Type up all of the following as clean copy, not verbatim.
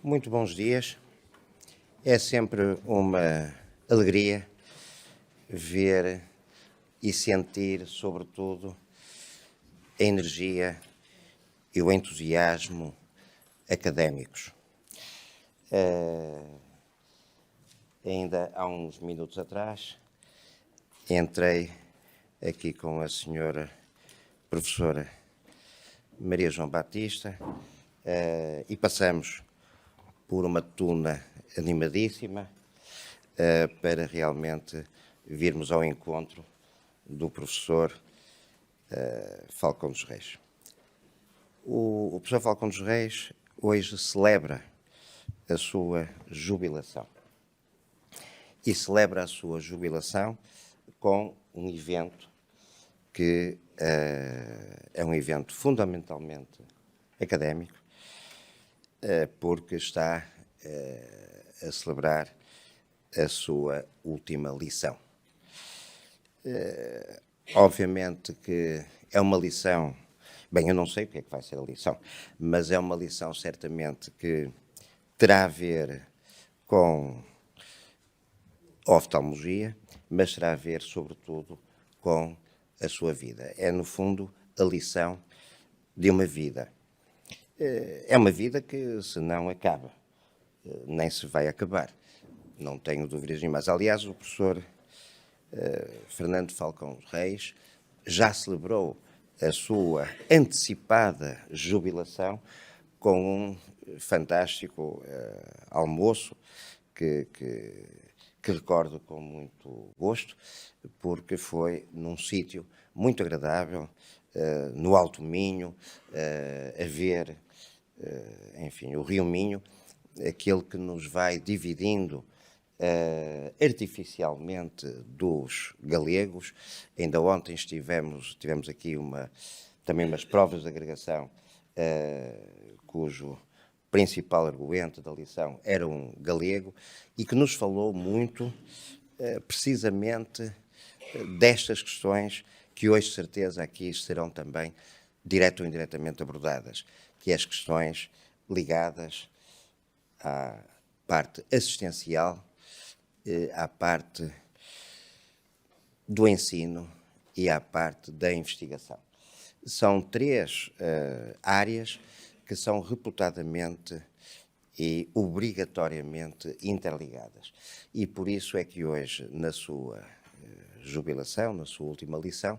Muito bons dias. É sempre uma alegria ver e sentir, sobretudo, a energia e o entusiasmo académicos. Ainda há uns minutos atrás, entrei aqui com a senhora professora Maria João Batista e passamos por uma tuna animadíssima para realmente virmos ao encontro do professor Falcão dos Reis. O professor Falcão dos Reis hoje celebra a sua jubilação. E celebra a sua jubilação com um evento que é um evento fundamentalmente académico, porque está a celebrar a sua última lição. Obviamente que é uma lição, bem, eu não sei o que é que vai ser a lição, mas é uma lição certamente que terá a ver com oftalmologia, mas terá a ver, sobretudo, com a sua vida. É, no fundo, a lição de uma vida. É uma vida que, se não acaba, nem se vai acabar. Não tenho dúvidas nenhumas. Aliás, o professor Fernando Falcão Reis já celebrou a sua antecipada jubilação com um fantástico almoço que recordo com muito gosto, porque foi num sítio muito agradável, no Alto Minho, a ver, enfim, o Rio Minho, aquele que nos vai dividindo artificialmente dos galegos. Ainda ontem tivemos aqui também umas provas de agregação, cujo principal arguente da lição era um galego e que nos falou muito precisamente destas questões que hoje, de certeza, aqui serão também direto ou indiretamente abordadas, que é as questões ligadas à parte assistencial, à parte do ensino e à parte da investigação. São três áreas que são reputadamente e obrigatoriamente interligadas. E por isso é que hoje, na sua jubilação, na sua última lição,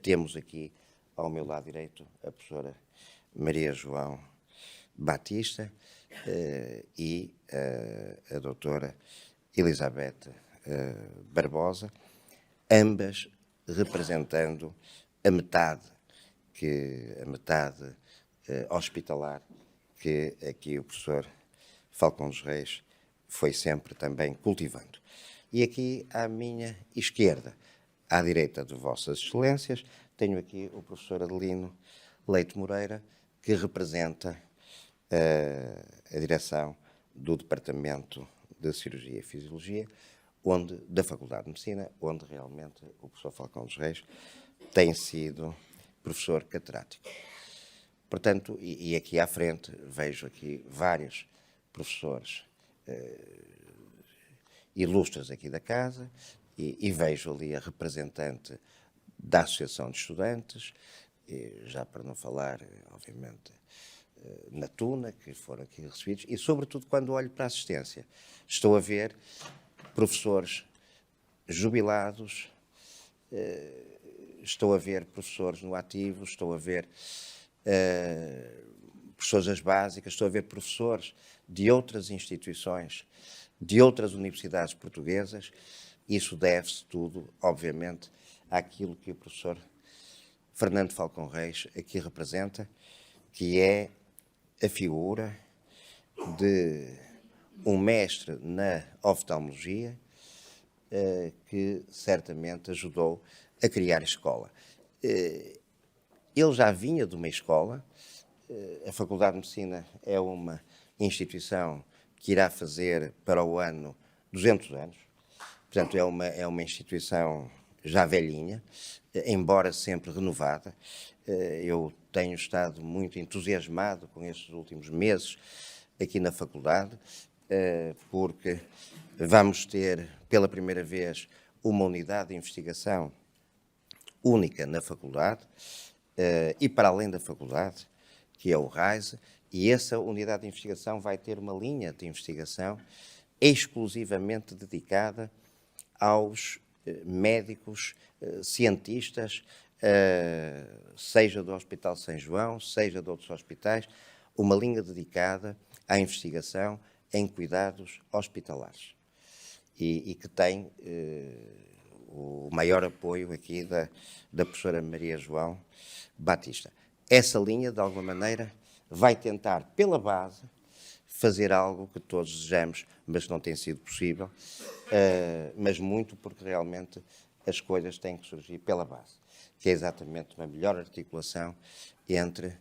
temos aqui ao meu lado direito a professora Maria João Batista e a doutora Elizabeth Barbosa, ambas representando a metade hospitalar que aqui o professor Falcão dos Reis foi sempre também cultivando. E aqui à minha esquerda, à direita de Vossas Excelências, tenho aqui o professor Adelino Leite Moreira, que representa a direção do Departamento de Cirurgia e Fisiologia, da Faculdade de Medicina, onde realmente o professor Falcão dos Reis tem sido professor catedrático. Portanto, e aqui à frente vejo aqui vários professores ilustres aqui da casa e vejo ali a representante da Associação de Estudantes, já para não falar, obviamente, na Tuna, que foram aqui recebidos, e sobretudo quando olho para a assistência, estou a ver professores jubilados, estou a ver professores no ativo, estou a ver professores das básicas, estou a ver professores de outras instituições, de outras universidades portuguesas. Isso deve-se tudo, obviamente, àquilo que o professor Fernando Falcão Reis aqui representa, que é a figura de um mestre na oftalmologia que certamente ajudou a criar a escola. Ele já vinha de uma escola, a Faculdade de Medicina é uma instituição que irá fazer para o ano 200 anos, portanto é uma instituição já velhinha, embora sempre renovada. Eu tenho estado muito entusiasmado com estes últimos meses aqui na faculdade, porque vamos ter, pela primeira vez, uma unidade de investigação única na faculdade e para além da faculdade, que é o RAISE, e essa unidade de investigação vai ter uma linha de investigação exclusivamente dedicada aos médicos, cientistas, seja do Hospital São João, seja de outros hospitais, uma linha dedicada à investigação em cuidados hospitalares e que tem o maior apoio aqui da professora Maria João Batista. Essa linha, de alguma maneira, vai tentar, pela base, fazer algo que todos desejamos, mas não tem sido possível, mas muito porque realmente as coisas têm que surgir pela base, que é exatamente uma melhor articulação entre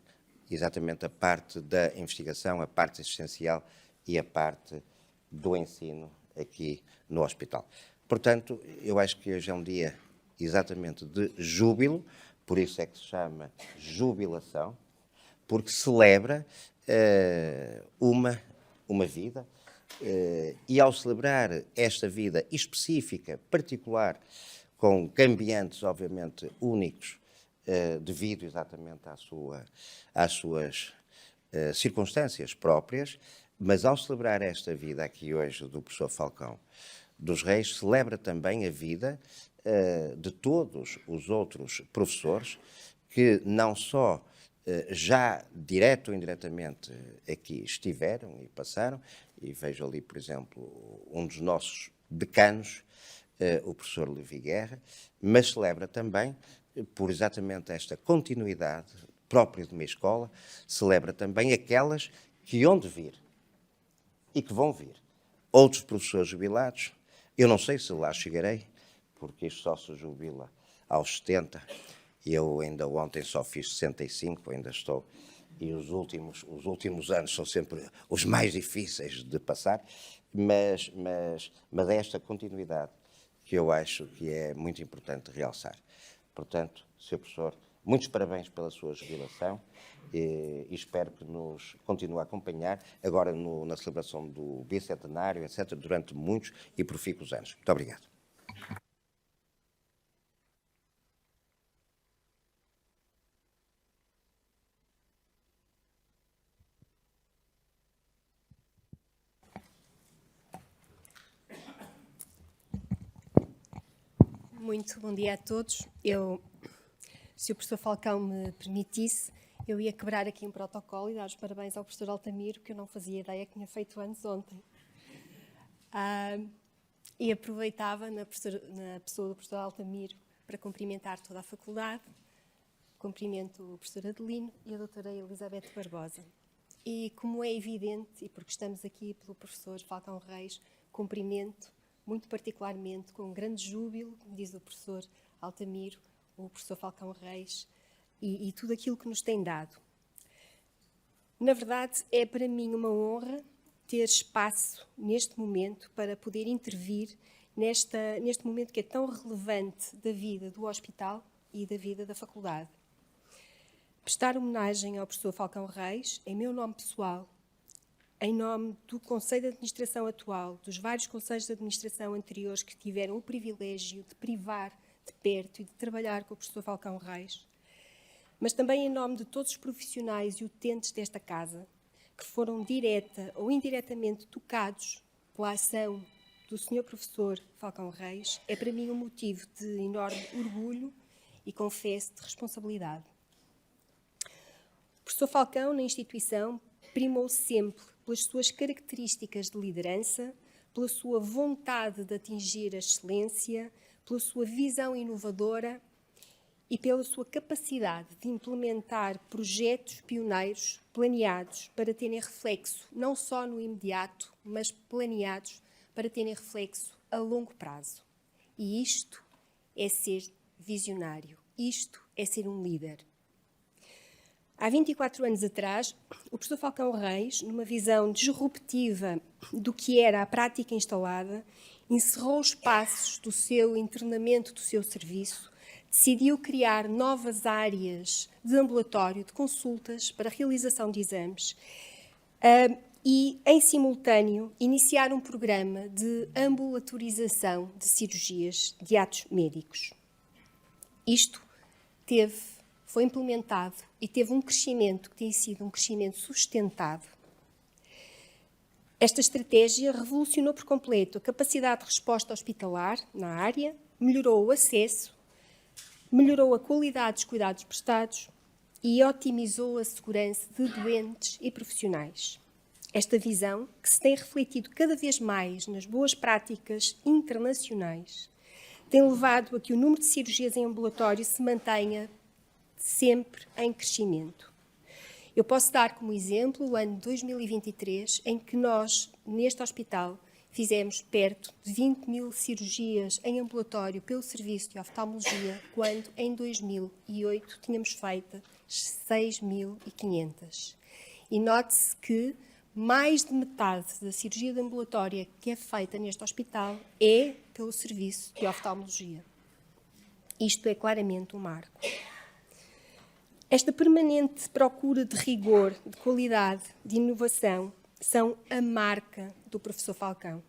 exatamente a parte da investigação, a parte assistencial e a parte do ensino aqui no hospital. Portanto, eu acho que hoje é um dia exatamente de júbilo, por isso é que se chama jubilação, porque celebra uma vida, e ao celebrar esta vida específica, particular, com cambiantes, obviamente, únicos, devido exatamente às suas circunstâncias próprias, mas ao celebrar esta vida aqui hoje do professor Falcão dos Reis, celebra também a vida de todos os outros professores que não só já direto ou indiretamente aqui estiveram e passaram, e vejo ali, por exemplo, um dos nossos decanos, o professor Levi Guerra, mas celebra também, por exatamente esta continuidade própria de uma escola, celebra também aquelas que hão de vir e que vão vir. Outros professores jubilados, eu não sei se lá chegarei, porque isto só se jubila aos 70, e eu ainda ontem só fiz 65, ainda estou, e os últimos anos são sempre os mais difíceis de passar, mas é esta continuidade que eu acho que é muito importante realçar. Portanto, Sr. Professor, muitos parabéns pela sua jubilação e espero que nos continue a acompanhar agora na celebração do bicentenário, etc., durante muitos e profícuos anos. Muito obrigado. Muito bom dia a todos. Se o professor Falcão me permitisse, eu ia quebrar aqui um protocolo e dar os parabéns ao professor Altamiro, que eu não fazia ideia que tinha feito anos ontem. E aproveitava, na pessoa do professor Altamiro, para cumprimentar toda a faculdade, cumprimento o professor Adelino e a doutora Elizabeth Barbosa. E como é evidente, e porque estamos aqui pelo professor Falcão Reis, cumprimento muito particularmente, com grande júbilo, como diz o professor Altamiro, o professor Falcão Reis, e tudo aquilo que nos tem dado. Na verdade, é para mim uma honra ter espaço neste momento para poder intervir neste momento que é tão relevante da vida do hospital e da vida da faculdade. Prestar homenagem ao professor Falcão Reis, em meu nome pessoal, em nome do Conselho de Administração atual, dos vários Conselhos de Administração anteriores que tiveram o privilégio de privar de perto e de trabalhar com o professor Falcão Reis, mas também em nome de todos os profissionais e utentes desta casa, que foram direta ou indiretamente tocados pela ação do Sr. Professor Falcão Reis, é para mim um motivo de enorme orgulho e, confesso, de responsabilidade. O professor Falcão, na instituição, primou sempre pelas suas características de liderança, pela sua vontade de atingir a excelência, pela sua visão inovadora e pela sua capacidade de implementar projetos pioneiros planeados para terem reflexo não só no imediato, mas planeados para terem reflexo a longo prazo. E isto é ser visionário, isto é ser um líder. Há 24 anos atrás, o professor Falcão Reis, numa visão disruptiva do que era a prática instalada, encerrou os passos do seu internamento do seu serviço, decidiu criar novas áreas de ambulatório, de consultas para a realização de exames, e, em simultâneo, iniciar um programa de ambulatorização de cirurgias de atos médicos. Isto foi implementado e teve um crescimento que tem sido um crescimento sustentado. Esta estratégia revolucionou por completo a capacidade de resposta hospitalar na área, melhorou o acesso, melhorou a qualidade dos cuidados prestados e otimizou a segurança de doentes e profissionais. Esta visão, que se tem refletido cada vez mais nas boas práticas internacionais, tem levado a que o número de cirurgias em ambulatório se mantenha sempre em crescimento. Eu posso dar como exemplo o ano de 2023, em que nós, neste hospital, fizemos perto de 20 mil cirurgias em ambulatório pelo Serviço de Oftalmologia, quando em 2008 tínhamos feito 6.500. E note-se que mais de metade da cirurgia de ambulatória que é feita neste hospital é pelo Serviço de Oftalmologia. Isto é claramente um marco. Esta permanente procura de rigor, de qualidade, de inovação, são a marca do professor Falcão.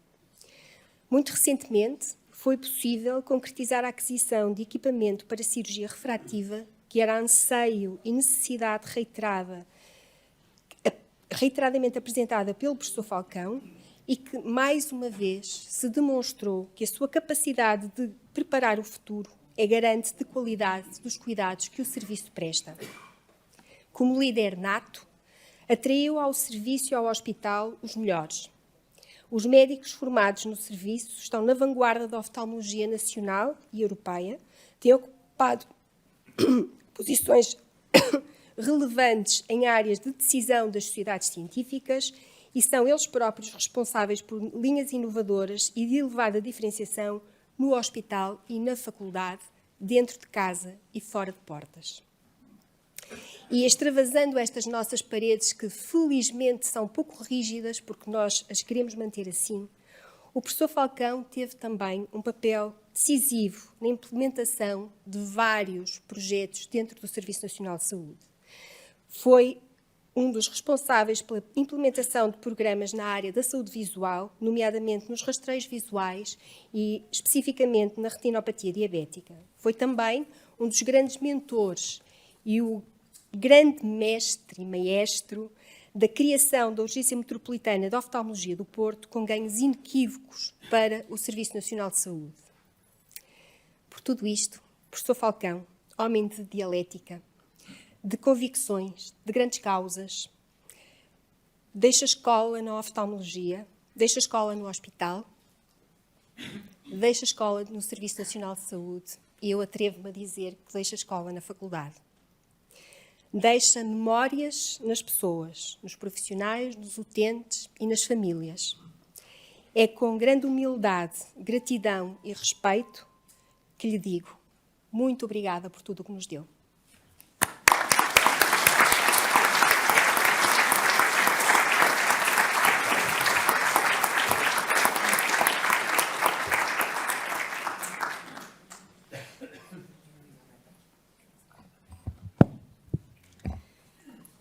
Muito recentemente, foi possível concretizar a aquisição de equipamento para cirurgia refrativa, que era anseio e necessidade reiteradamente apresentada pelo professor Falcão e que, mais uma vez, se demonstrou que a sua capacidade de preparar o futuro é garante de qualidade dos cuidados que o serviço presta. Como líder nato, atraiu ao serviço e ao hospital os melhores. Os médicos formados no serviço estão na vanguarda da oftalmologia nacional e europeia, têm ocupado posições relevantes em áreas de decisão das sociedades científicas e são eles próprios responsáveis por linhas inovadoras e de elevada diferenciação no hospital e na faculdade, dentro de casa e fora de portas. E extravasando estas nossas paredes, que felizmente são pouco rígidas, porque nós as queremos manter assim, o professor Falcão teve também um papel decisivo na implementação de vários projetos dentro do Serviço Nacional de Saúde. Foi um dos responsáveis pela implementação de programas na área da saúde visual, nomeadamente nos rastreios visuais e especificamente na retinopatia diabética. Foi também um dos grandes mentores e o grande mestre e maestro da criação da Urgência Metropolitana de Oftalmologia do Porto, com ganhos inequívocos para o Serviço Nacional de Saúde. Por tudo isto, o professor Falcão, homem de dialética, de convicções, de grandes causas, deixa escola na oftalmologia, deixa escola no hospital, deixa escola no Serviço Nacional de Saúde e eu atrevo-me a dizer que deixa escola na faculdade. Deixa memórias nas pessoas, nos profissionais, nos utentes e nas famílias. É com grande humildade, gratidão e respeito que lhe digo muito obrigada por tudo o que nos deu.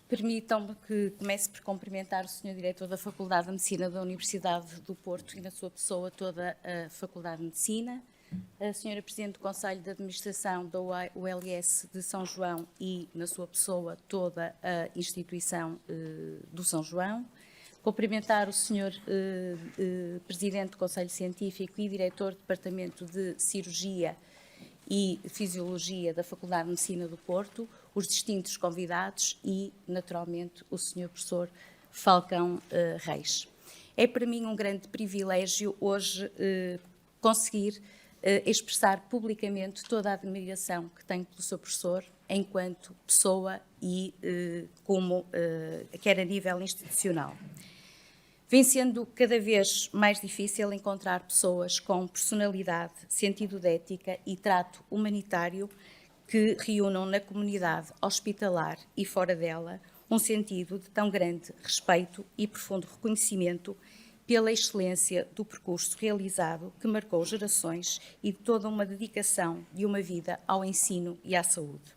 Permitam-me que comece por cumprimentar o Sr. Diretor da Faculdade de Medicina da Universidade do Porto e, na sua pessoa, toda a Faculdade de Medicina, a Sra. Presidente do Conselho de Administração da ULS de São João e, na sua pessoa, toda a instituição do São João. Cumprimentar o Sr. Presidente do Conselho Científico e Diretor do Departamento de Cirurgia e Fisiologia da Faculdade de Medicina do Porto, os distintos convidados e, naturalmente, o Sr. Professor Falcão Reis. É para mim um grande privilégio hoje conseguir expressar publicamente toda a admiração que tenho pelo Sr. Professor enquanto pessoa e quer a nível institucional. Vem sendo cada vez mais difícil encontrar pessoas com personalidade, sentido de ética e trato humanitário que reúnam na comunidade hospitalar e fora dela um sentido de tão grande respeito e profundo reconhecimento pela excelência do percurso realizado que marcou gerações e de toda uma dedicação de uma vida ao ensino e à saúde.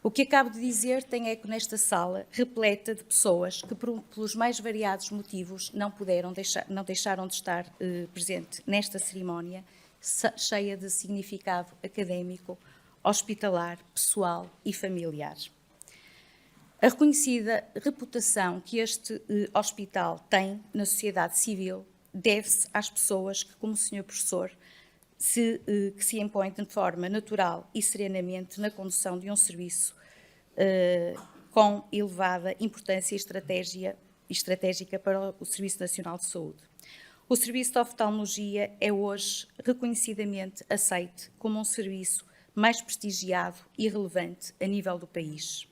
O que acabo de dizer tem eco nesta sala, repleta de pessoas que, pelos mais variados motivos, não deixaram de estar presente nesta cerimónia, cheia de significado académico, hospitalar, pessoal e familiar. A reconhecida reputação que este hospital tem na sociedade civil deve-se às pessoas que, como o Sr. Professor, que se impõem de forma natural e serenamente na condução de um serviço com elevada importância e estratégica para o Serviço Nacional de Saúde. O Serviço de Oftalmologia é hoje reconhecidamente aceito como um serviço mais prestigiado e relevante a nível do país.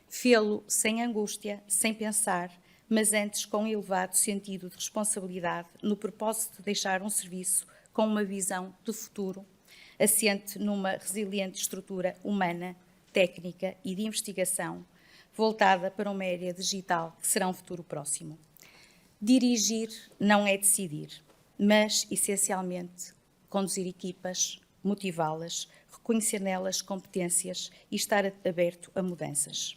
Fê-lo sem angústia, sem pensar, mas antes com um elevado sentido de responsabilidade no propósito de deixar um serviço com uma visão de futuro, assente numa resiliente estrutura humana, técnica e de investigação, voltada para uma área digital que será um futuro próximo. Dirigir não é decidir, mas, essencialmente, conduzir equipas, motivá-las, reconhecer nelas competências e estar aberto a mudanças.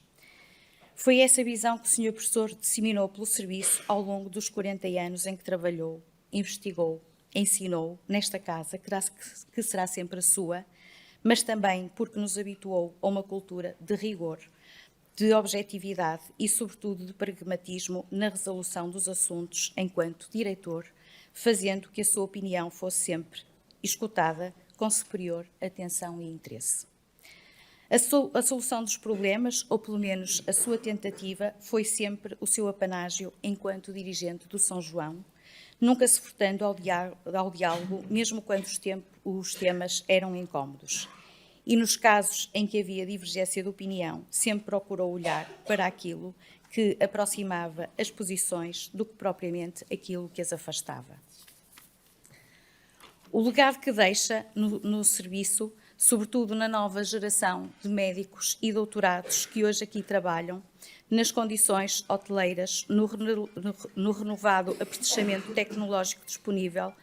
Foi essa visão que o Sr. Professor disseminou pelo serviço ao longo dos 40 anos em que trabalhou, investigou, ensinou nesta casa, que será sempre a sua, mas também porque nos habituou a uma cultura de rigor, de objetividade e, sobretudo, de pragmatismo na resolução dos assuntos enquanto diretor, fazendo que a sua opinião fosse sempre escutada com superior atenção e interesse. A solução dos problemas, ou pelo menos a sua tentativa, foi sempre o seu apanágio enquanto dirigente do São João, nunca se furtando ao diálogo, mesmo quando os temas eram incómodos. E nos casos em que havia divergência de opinião, sempre procurou olhar para aquilo que aproximava as posições do que propriamente aquilo que as afastava. O legado que deixa no serviço, sobretudo na nova geração de médicos e doutorados que hoje aqui trabalham, nas condições hoteleiras, no renovado apetrechamento tecnológico disponível,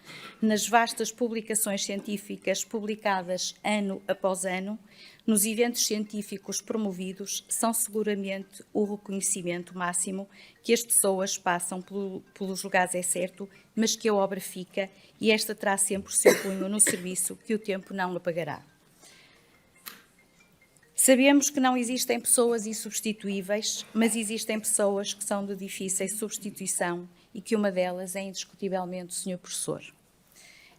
nas vastas publicações científicas publicadas ano após ano, nos eventos científicos promovidos, são seguramente o reconhecimento máximo que as pessoas passam pelos lugares, é certo, mas que a obra fica e esta terá sempre o seu cunho no serviço que o tempo não apagará. Sabemos que não existem pessoas insubstituíveis, mas existem pessoas que são de difícil substituição e que uma delas é indiscutivelmente o Sr. Professor.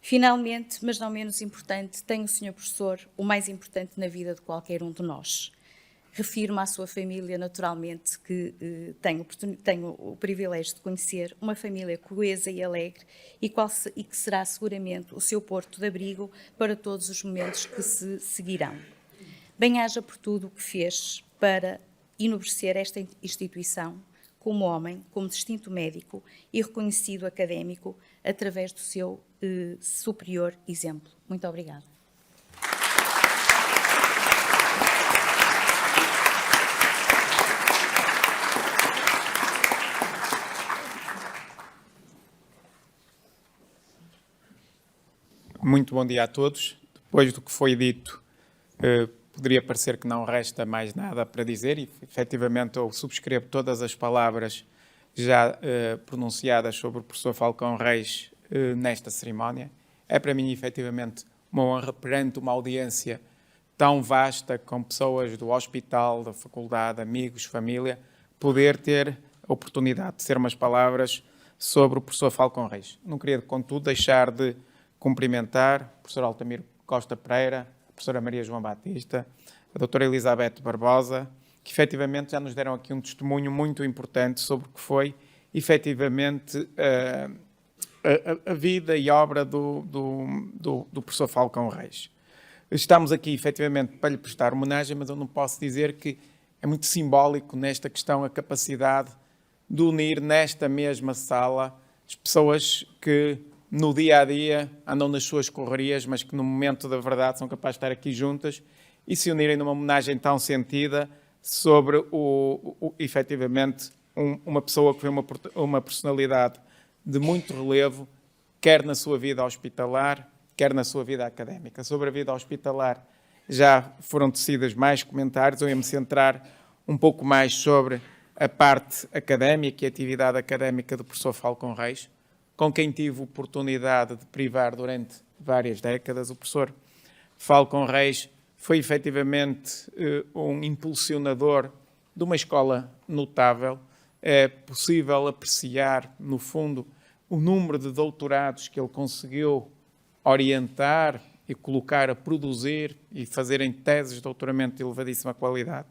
Finalmente, mas não menos importante, tem o Sr. Professor o mais importante na vida de qualquer um de nós. Refiro-me à sua família, naturalmente, que tenho o privilégio de conhecer, uma família coesa e alegre e que será seguramente o seu porto de abrigo para todos os momentos que se seguirão. Bem-haja por tudo o que fez para enobrecer esta instituição como homem, como distinto médico e reconhecido académico através do seu superior exemplo. Muito obrigada. Muito bom dia a todos. Depois do que foi dito, poderia parecer que não resta mais nada para dizer e, efetivamente, eu subscrevo todas as palavras já pronunciadas sobre o professor Falcão Reis nesta cerimónia. É para mim, efetivamente, uma honra perante uma audiência tão vasta, com pessoas do hospital, da faculdade, amigos, família, poder ter a oportunidade de dizer umas palavras sobre o professor Falcão Reis. Não queria, contudo, deixar de cumprimentar o professor Altamiro Costa Pereira, a professora Maria João Batista, a doutora Elizabeth Barbosa, que efetivamente já nos deram aqui um testemunho muito importante sobre o que foi efetivamente a vida e obra do professor Falcão Reis. Estamos aqui efetivamente para lhe prestar homenagem, mas eu não posso dizer que é muito simbólico nesta questão a capacidade de unir nesta mesma sala as pessoas que no dia-a-dia andam nas suas correrias, mas que no momento da verdade são capazes de estar aqui juntas e se unirem numa homenagem tão sentida sobre, efetivamente, uma pessoa que foi uma personalidade de muito relevo, quer na sua vida hospitalar, quer na sua vida académica. Sobre a vida hospitalar, já foram tecidas mais comentários. Eu ia-me centrar um pouco mais sobre a parte académica e a atividade académica do professor Falcão Reis, com quem tive oportunidade de privar durante várias décadas. O professor Falcão Reis foi efetivamente um impulsionador de uma escola notável. É possível apreciar, no fundo, o número de doutorados que ele conseguiu orientar e colocar a produzir e fazerem teses de doutoramento de elevadíssima qualidade.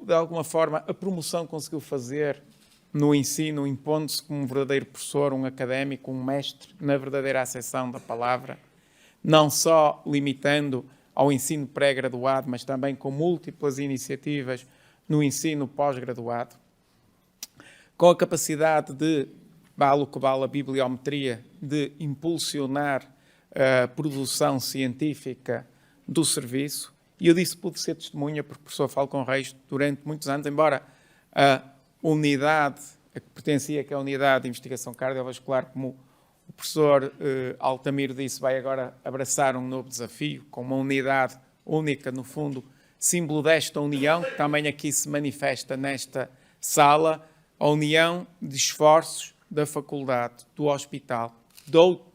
De alguma forma, a promoção que conseguiu fazer no ensino, impondo-se como um verdadeiro professor, um académico, um mestre, na verdadeira acessão da palavra, não só limitando ao ensino pré-graduado, mas também com múltiplas iniciativas no ensino pós-graduado, com a capacidade de, vale o que vale a bibliometria, de impulsionar a produção científica do serviço. E eu disse, pude ser testemunha, porque o professor Falcão Reis, durante muitos anos, embora a unidade, a que pertencia, que é a unidade de investigação cardiovascular, como o professor Altamiro disse, vai agora abraçar um novo desafio, com uma unidade única, no fundo, símbolo desta união, que também aqui se manifesta nesta sala, a união de esforços da faculdade, do hospital,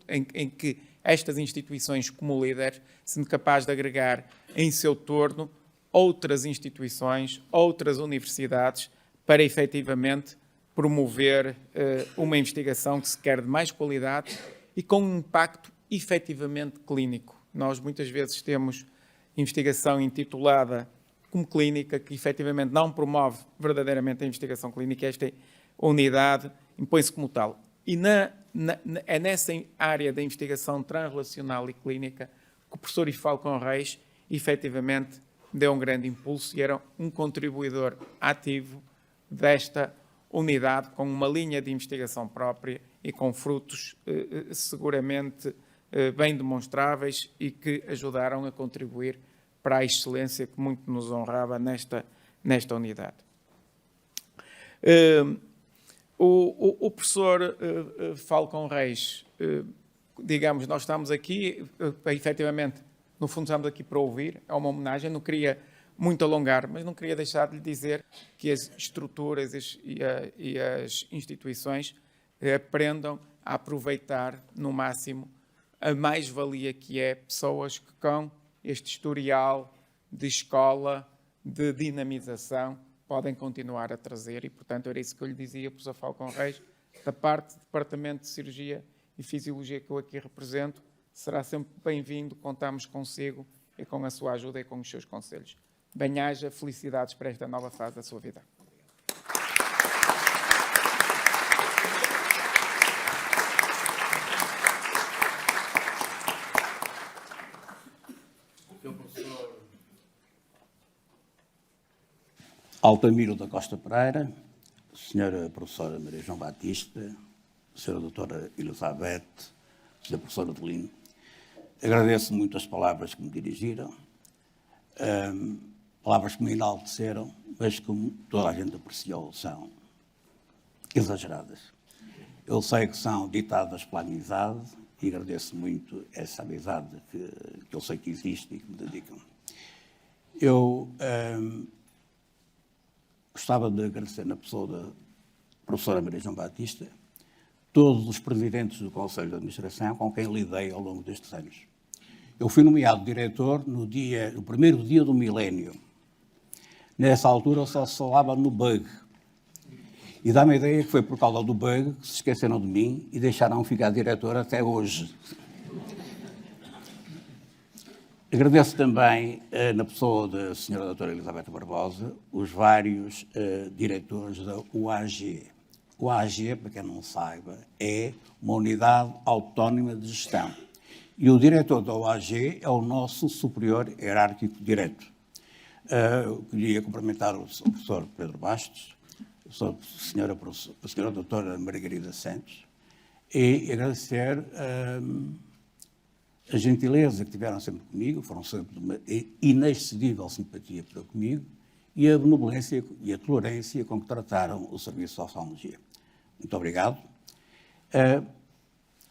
em que estas instituições, como líderes, sendo capazes de agregar em seu torno outras instituições, outras universidades, para efetivamente promover uma investigação que se quer de mais qualidade e com um impacto efetivamente clínico. Nós muitas vezes temos investigação intitulada como clínica, que efetivamente não promove verdadeiramente a investigação clínica. Esta unidade impõe-se como tal. E é nessa área da investigação transrelacional e clínica que o professor Falcão Reis efetivamente deu um grande impulso e era um contribuidor ativo desta unidade, com uma linha de investigação própria e com frutos seguramente bem demonstráveis e que ajudaram a contribuir para a excelência que muito nos honrava nesta unidade. O professor Falcão Reis, digamos, nós estamos aqui, efetivamente, no fundo estamos aqui para ouvir, é uma homenagem, não queria muito alongar, mas não queria deixar de lhe dizer que as estruturas e as instituições aprendam a aproveitar no máximo a mais-valia que é pessoas que com este historial de escola, de dinamização, podem continuar a trazer e, portanto, era isso que eu lhe dizia, professor Falcão Reis, da parte do Departamento de Cirurgia e Fisiologia que eu aqui represento, será sempre bem-vindo, contamos consigo e com a sua ajuda e com os seus conselhos. Bem-haja, felicidades para esta nova fase da sua vida. Altamiro da Costa Pereira, senhora professora Maria João Batista, senhora doutora Elizabeth, senhora professora Adelino, agradeço muito as palavras que me dirigiram, palavras que me enalteceram, mas como toda a gente apreciou, são exageradas. Eu sei que são ditadas pela amizade e agradeço muito essa amizade que eu sei que existe e que me dedicam. Eu gostava de agradecer na pessoa da professora Maria João Batista todos os presidentes do Conselho de Administração com quem lidei ao longo destes anos. Eu fui nomeado diretor no primeiro dia do milénio. Nessa altura só se falava no bug. E dá-me a ideia que foi por causa do bug que se esqueceram de mim e deixaram ficar diretor até hoje. Agradeço também, na pessoa da senhora doutora Elizabeth Barbosa, os vários diretores da UAG. O UAG, para quem não saiba, é uma unidade autónoma de gestão. E o diretor da UAG é o nosso superior hierárquico direto. Eu queria cumprimentar o professor Pedro Bastos, a senhora doutora Margarida Santos, e agradecer a gentileza que tiveram sempre comigo, foram sempre de uma inexcedível simpatia para comigo, e a benevolência e a tolerância com que trataram o serviço de oftalmologia. Muito obrigado.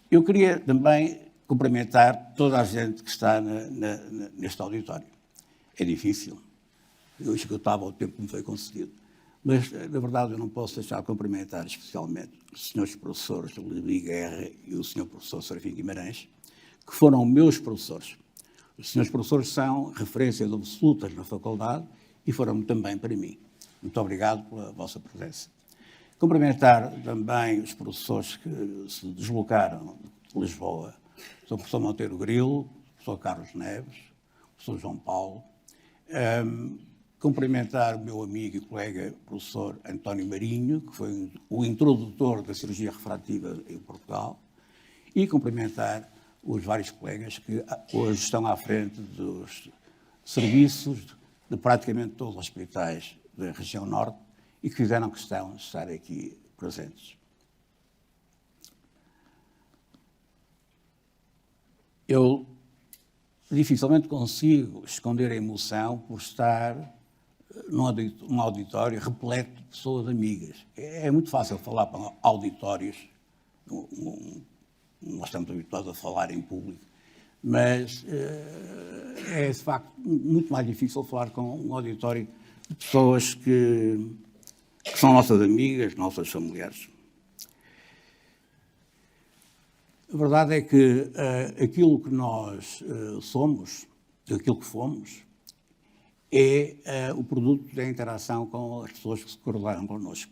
Eu queria também cumprimentar toda a gente que está neste auditório. É difícil. Eu esgotava o tempo que me foi concedido. Mas, na verdade, eu não posso deixar de cumprimentar especialmente os senhores professores Levi Guerra e o senhor professor Serafim Guimarães, que foram meus professores. Os senhores professores são referências absolutas na faculdade e foram também para mim. Muito obrigado pela vossa presença. Cumprimentar também os professores que se deslocaram de Lisboa, o professor Monteiro Grilo, o professor Carlos Neves, o professor João Paulo. Cumprimentar o meu amigo e colega professor António Marinho, que foi o introdutor da cirurgia refrativa em Portugal, e cumprimentar os vários colegas que hoje estão à frente dos serviços de praticamente todos os hospitais da região norte e que fizeram questão de estar aqui presentes. Eu dificilmente consigo esconder a emoção por estar num auditório repleto de pessoas amigas. É muito fácil falar para auditórios, nós estamos habituados a falar em público, mas é de facto muito mais difícil falar com um auditório de pessoas que são nossas amigas, nossas familiares. A verdade é que aquilo que nós somos, aquilo que fomos, é o produto da interação com as pessoas que se cruzaram connosco.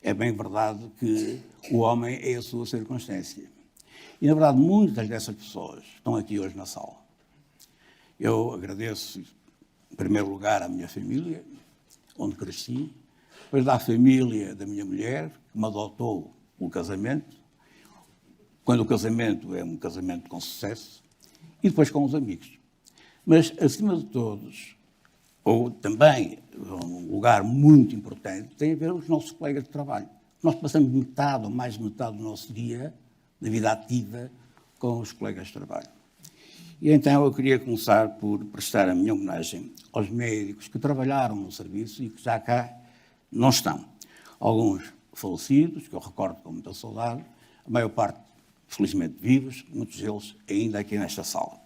É bem verdade que o homem é a sua circunstância. E, na verdade, muitas dessas pessoas estão aqui hoje na sala. Eu agradeço, em primeiro lugar, à minha família, onde cresci, depois à família da minha mulher, que me adotou pelo casamento, quando o casamento é um casamento com sucesso, e depois com os amigos. Mas, acima de todos, ou também, um lugar muito importante, tem a ver com os nossos colegas de trabalho. Nós passamos metade ou mais de metade do nosso dia, da vida ativa, com os colegas de trabalho. E então eu queria começar por prestar a minha homenagem aos médicos que trabalharam no serviço e que já cá não estão. Alguns falecidos, que eu recordo com muita saudade, a maior parte, felizmente, vivos, muitos deles ainda aqui nesta sala.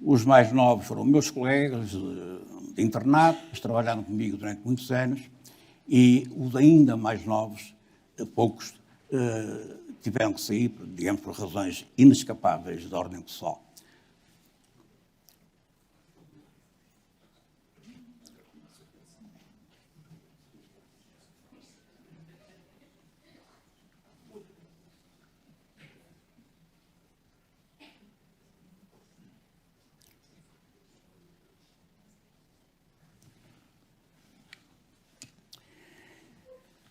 Os mais novos foram meus colegas de internato, que trabalharam comigo durante muitos anos, e os ainda mais novos, poucos, tiveram que sair, digamos, por razões inescapáveis de ordem pessoal.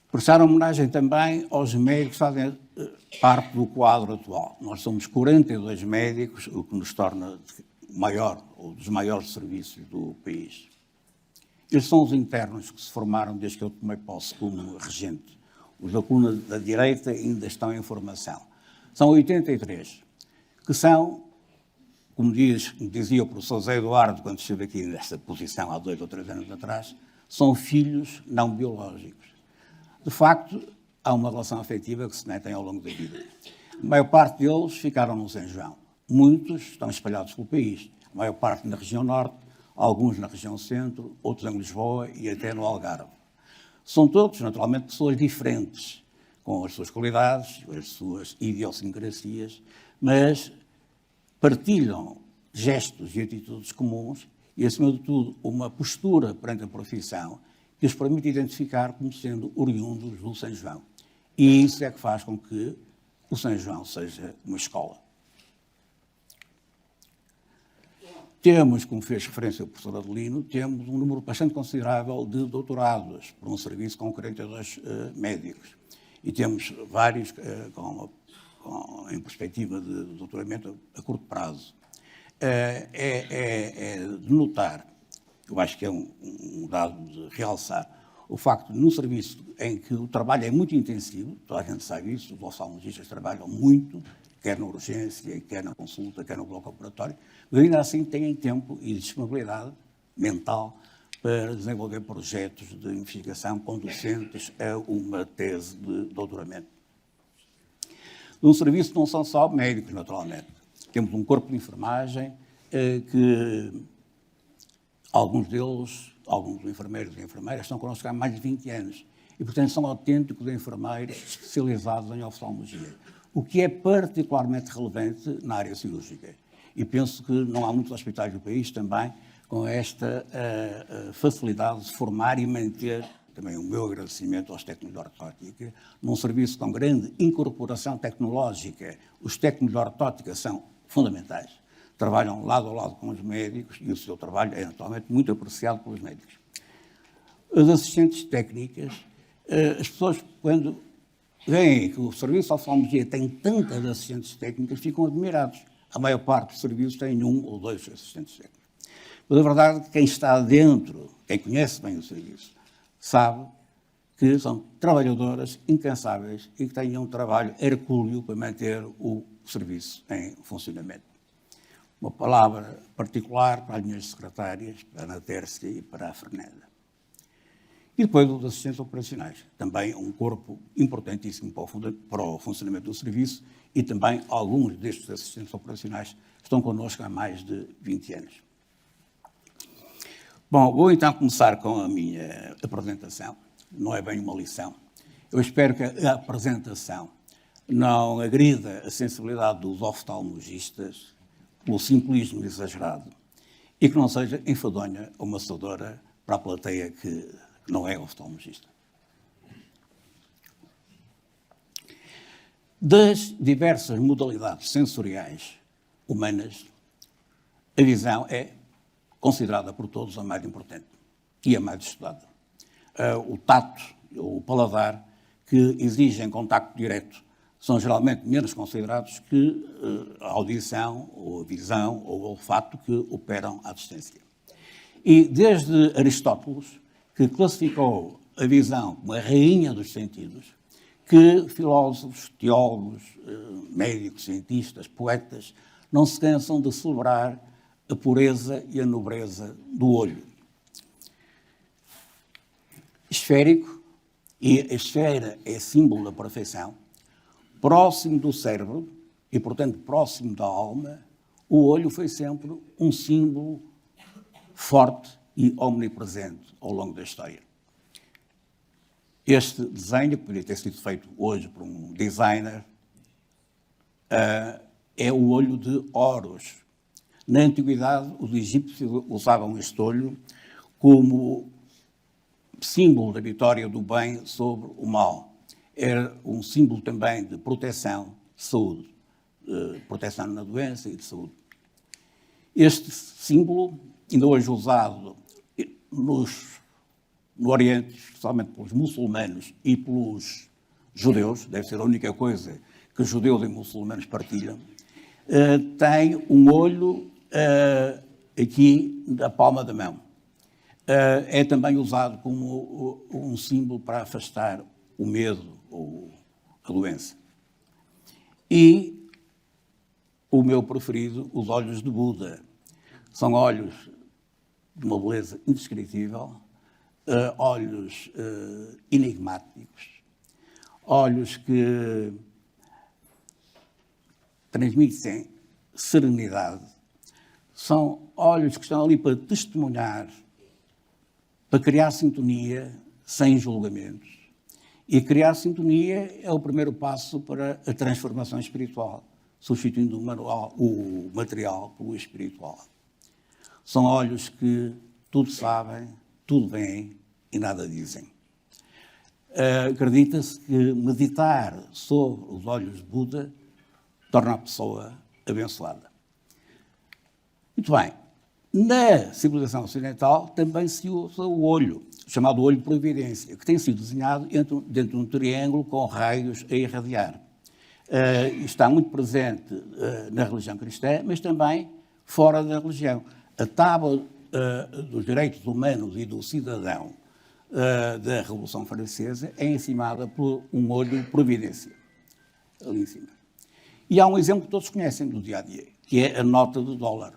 Prestar homenagem também aos médicos que fazem parte do quadro atual. Nós somos 42 médicos, o que nos torna maior, ou dos maiores serviços do país. Eles são os internos que se formaram desde que eu tomei posse como regente. Os da coluna da direita ainda estão em formação. São 83, que são, como dizia o professor Zé Eduardo, quando esteve aqui nesta posição há 2 ou 3 anos atrás, são filhos não biológicos. De facto, há uma relação afetiva que se mantém ao longo da vida. A maior parte deles ficaram no São João. Muitos estão espalhados pelo país. A maior parte na região norte, alguns na região centro, outros em Lisboa e até no Algarve. São todos, naturalmente, pessoas diferentes, com as suas qualidades, as suas idiosincrasias, mas partilham gestos e atitudes comuns e, acima de tudo, uma postura perante a profissão que os permite identificar como sendo oriundos do São João. E isso é que faz com que o São João seja uma escola. Temos, como fez referência o professor Adelino, temos um número bastante considerável de doutorados por um serviço com 42 médicos. E temos vários em perspectiva de doutoramento a curto prazo. É de notar, eu acho que é um dado de realçar, o facto de, num serviço em que o trabalho é muito intensivo, toda a gente sabe isso, os oftalmologistas trabalham muito, quer na urgência, quer na consulta, quer no bloco operatório, mas ainda assim têm tempo e disponibilidade mental para desenvolver projetos de investigação conducentes a uma tese de doutoramento. No serviço não são só médicos, naturalmente. Temos um corpo de enfermagem que alguns deles, alguns enfermeiros e enfermeiras, estão connosco há mais de 20 anos e, portanto, são autênticos enfermeiros especializados em oftalmologia, o que é particularmente relevante na área cirúrgica. E penso que não há muitos hospitais do país também com esta facilidade de formar e manter, também o meu agradecimento aos técnicos de ortótica, num serviço com grande incorporação tecnológica. Os técnicos de ortótica são fundamentais. Trabalham lado a lado com os médicos e o seu trabalho é, naturalmente, muito apreciado pelos médicos. As assistentes técnicas, as pessoas, quando veem que o serviço de oftalmologia tem tantas assistentes técnicas, ficam admirados. A maior parte dos serviços tem 1 ou 2 assistentes técnicos. Mas a verdade é que quem está dentro, quem conhece bem o serviço, sabe que são trabalhadoras incansáveis e que têm um trabalho hercúleo para manter o serviço em funcionamento. Uma palavra particular para as minhas secretárias, para a Ana Tércia e para a Fernanda. E depois os assistentes operacionais, também um corpo importantíssimo para o funcionamento do serviço e também alguns destes assistentes operacionais estão connosco há mais de 20 anos. Bom, vou então começar com a minha apresentação. Não é bem uma lição. Eu espero que a apresentação não agrida a sensibilidade dos oftalmologistas pelo simplismo exagerado e que não seja enfadonha ou maçadora para a plateia que não é oftalmologista. Das diversas modalidades sensoriais humanas, a visão é considerada por todos a mais importante e a mais estudada. O tato, o paladar, que exigem contacto direto, são geralmente menos considerados que a audição, ou a visão, ou o olfato, que operam à distância. E desde Aristóteles, que classificou a visão como a rainha dos sentidos, que filósofos, teólogos, médicos, cientistas, poetas, não se cansam de celebrar a pureza e a nobreza do olho. Esférico, e a esfera é símbolo da perfeição, próximo do cérebro e, portanto, próximo da alma, o olho foi sempre um símbolo forte e omnipresente ao longo da história. Este desenho, que poderia ter sido feito hoje por um designer, é o olho de Horus. Na antiguidade, os egípcios usavam este olho como símbolo da vitória do bem sobre o mal. Era um símbolo também de proteção, de saúde, proteção na doença e de saúde. Este símbolo, ainda hoje usado no Oriente, especialmente pelos muçulmanos e pelos judeus, deve ser a única coisa que judeus e muçulmanos partilham, tem um olho aqui na palma da mão. É também usado como um símbolo para afastar o medo ou a doença. E o meu preferido, os olhos de Buda. São olhos de uma beleza indescritível, olhos enigmáticos, olhos que transmitem serenidade. São olhos que estão ali para testemunhar, para criar sintonia sem julgamentos. E criar sintonia é o primeiro passo para a transformação espiritual, substituindo o material pelo espiritual. São olhos que tudo sabem, tudo veem e nada dizem. Acredita-se que meditar sobre os olhos de Buda torna a pessoa abençoada. Muito bem. Na civilização ocidental também se usa o olho, chamado olho de providência, que tem sido desenhado dentro de um triângulo com raios a irradiar. Está muito presente na religião cristã, mas também fora da religião. A tábua dos direitos humanos e do cidadão da Revolução Francesa é encimada por um olho providência, ali em cima. E há um exemplo que todos conhecem do dia-a-dia, que é a nota do dólar.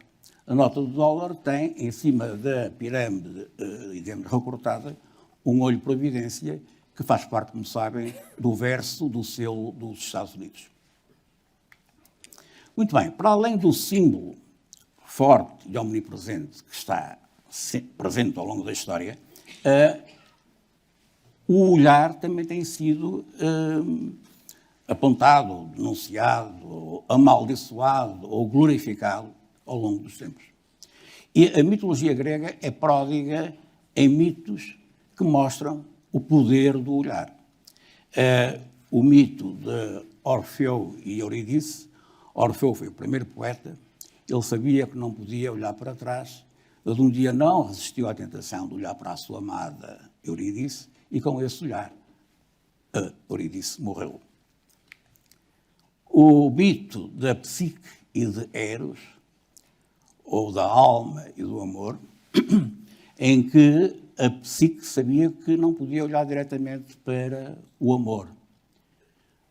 A nota do dólar tem, em cima da pirâmide, digamos, recortada, um olho providência, que faz parte, como sabem, do verso do selo dos Estados Unidos. Muito bem, para além do símbolo forte e omnipresente que está presente ao longo da história, o olhar também tem sido apontado, denunciado, amaldiçoado ou glorificado ao longo dos tempos. E a mitologia grega é pródiga em mitos que mostram o poder do olhar. O mito de Orfeu e Eurídice. Orfeu foi o primeiro poeta. Ele sabia que não podia olhar para trás, mas um dia não resistiu à tentação de olhar para a sua amada Eurídice, e com esse olhar, Eurídice morreu. O mito da psique e de Eros, ou da alma e do amor, em que a psique sabia que não podia olhar diretamente para o amor.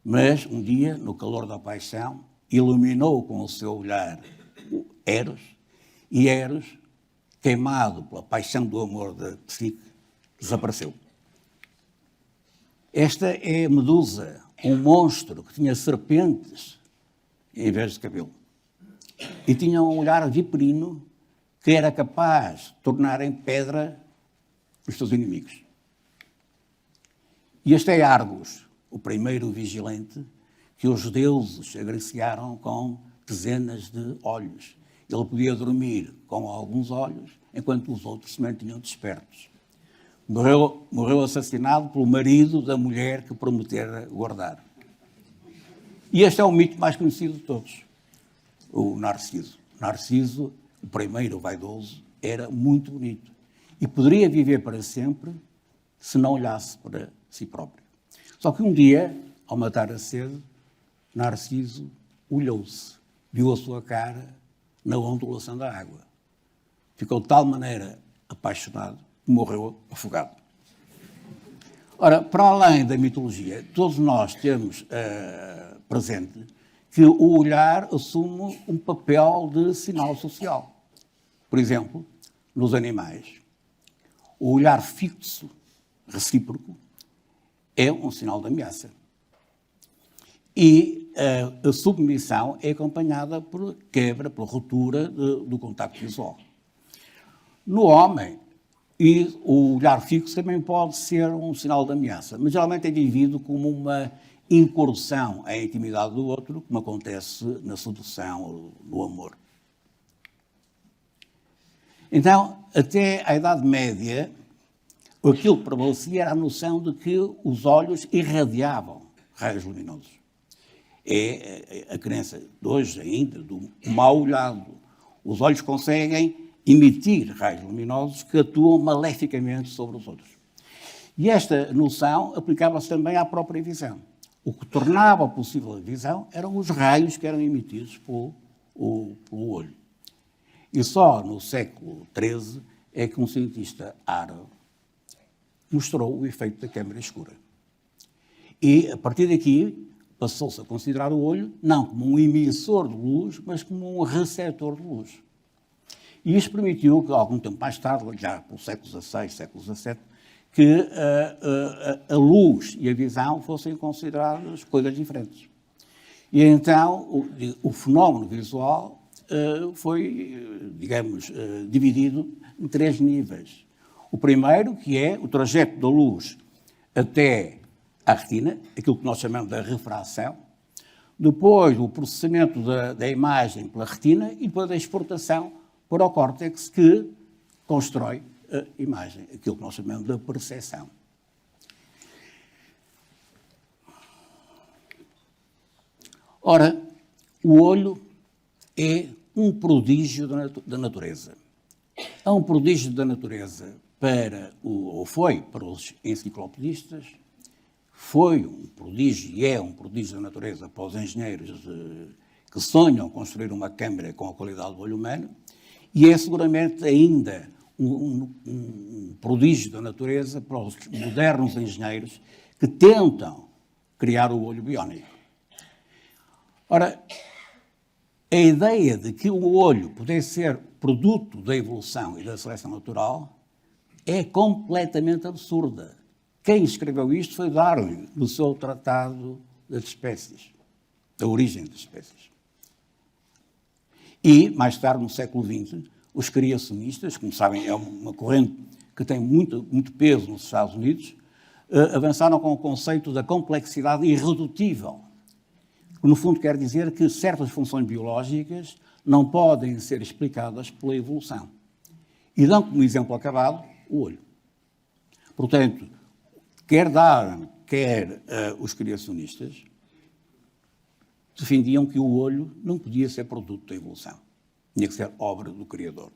Mas um dia, no calor da paixão, iluminou com o seu olhar Eros, e Eros, queimado pela paixão do amor da psique, desapareceu. Esta é a Medusa, um monstro que tinha serpentes em vez de cabelo. E tinha um olhar viperino que era capaz de tornar em pedra os seus inimigos. E este é Argos, o primeiro vigilante que os deuses agraciaram com dezenas de olhos. Ele podia dormir com alguns olhos, enquanto os outros se mantinham despertos. Morreu assassinado pelo marido da mulher que prometera guardar. E este é o mito mais conhecido de todos, o Narciso. Narciso, o primeiro vaidoso, era muito bonito e poderia viver para sempre se não olhasse para si próprio. Só que um dia, ao matar a sede, Narciso olhou-se, viu a sua cara na ondulação da água. Ficou de tal maneira apaixonado que morreu afogado. Ora, para além da mitologia, todos nós temos presente que o olhar assume um papel de sinal social. Por exemplo, nos animais, o olhar fixo, recíproco, é um sinal de ameaça. E a submissão é acompanhada por quebra, por ruptura do contacto visual. No homem, o olhar fixo também pode ser um sinal de ameaça, mas geralmente é vivido como uma incursão à intimidade do outro, como acontece na sedução ou no amor. Então, até à Idade Média, aquilo que prevalecia era a noção de que os olhos irradiavam raios luminosos. É a crença de hoje ainda, do mal olhado. Os olhos conseguem emitir raios luminosos que atuam maleficamente sobre os outros. E esta noção aplicava-se também à própria visão. O que tornava possível a visão eram os raios que eram emitidos pelo olho. E só no século XIII é que um cientista árabe mostrou o efeito da câmara escura. E, a partir daqui, passou-se a considerar o olho não como um emissor de luz, mas como um receptor de luz. E isto permitiu que, algum tempo mais tarde, já pelo século XVI, século XVII, que a luz e a visão fossem consideradas coisas diferentes. E então o fenómeno visual foi, digamos, dividido em 3 níveis. O primeiro, que é o trajeto da luz até à retina, aquilo que nós chamamos de refração. Depois, o processamento da imagem pela retina e depois a exportação para o córtex, que constrói a imagem, aquilo que nós chamamos de percepção. Ora, o olho é um prodígio da natureza. É um prodígio da natureza ou foi para os enciclopedistas, foi um prodígio e é um prodígio da natureza para os engenheiros que sonham construir uma câmara com a qualidade do olho humano, e é seguramente ainda um prodígio da natureza para os modernos engenheiros que tentam criar o olho biónico. Ora, a ideia de que o olho pudesse ser produto da evolução e da seleção natural é completamente absurda. Quem escreveu isto foi Darwin, no seu Tratado das Espécies, da origem das espécies. E, mais tarde, no século XX, os criacionistas, como sabem, é uma corrente que tem muito peso nos Estados Unidos, avançaram com o conceito da complexidade irredutível, que no fundo quer dizer que certas funções biológicas não podem ser explicadas pela evolução. E dão como exemplo acabado o olho. Portanto, quer Darwin, quer os criacionistas, defendiam que o olho não podia ser produto da evolução. Tinha que ser obra do Criador.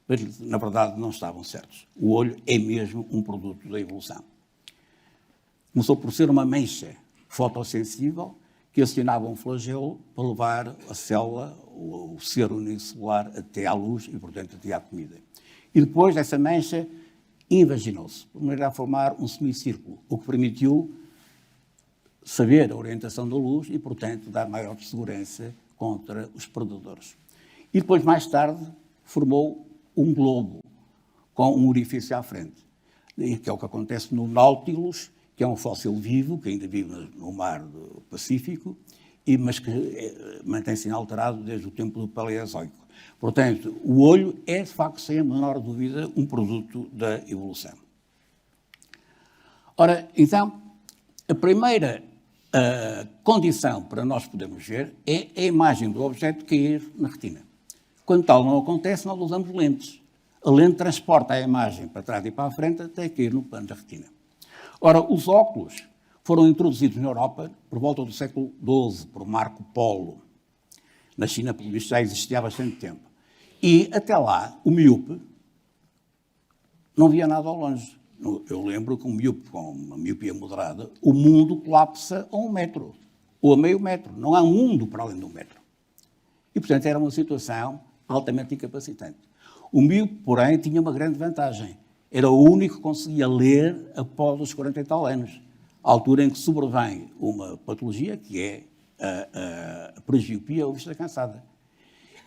Mas, na verdade, não estavam certos. O olho é mesmo um produto da evolução. Começou por ser uma mancha fotossensível que acionava um flagelo para levar a célula, o ser unicelular, até à luz e, portanto, até à comida. E depois essa mancha invaginou-se, de maneira a formar um semicírculo, o que permitiu saber a orientação da luz e, portanto, dar maior segurança contra os predadores. E depois, mais tarde, formou um globo com um orifício à frente, que é o que acontece no Nautilus, que é um fóssil vivo, que ainda vive no mar do Pacífico, mas que mantém-se inalterado desde o tempo do Paleozoico. Portanto, o olho é, de facto, sem a menor dúvida, um produto da evolução. Ora, então, a primeira condição para nós podermos ver é a imagem do objeto cair na retina. Quando tal não acontece, nós usamos lentes. A lente transporta a imagem para trás e para a frente até cair no plano da retina. Ora, os óculos foram introduzidos na Europa por volta do século XII, por Marco Polo. Na China, pelo visto, já existia há bastante tempo. E, até lá, o míope não via nada ao longe. Eu lembro que um míope com uma miopia moderada, o mundo colapsa a 1 metro, ou a meio metro. Não há mundo para além de 1 metro. E, portanto, era uma situação altamente incapacitante. O míope, porém, tinha uma grande vantagem. Era o único que conseguia ler após os 40 e tal anos, à altura em que sobrevém uma patologia, que é a presbiopia ou vista cansada.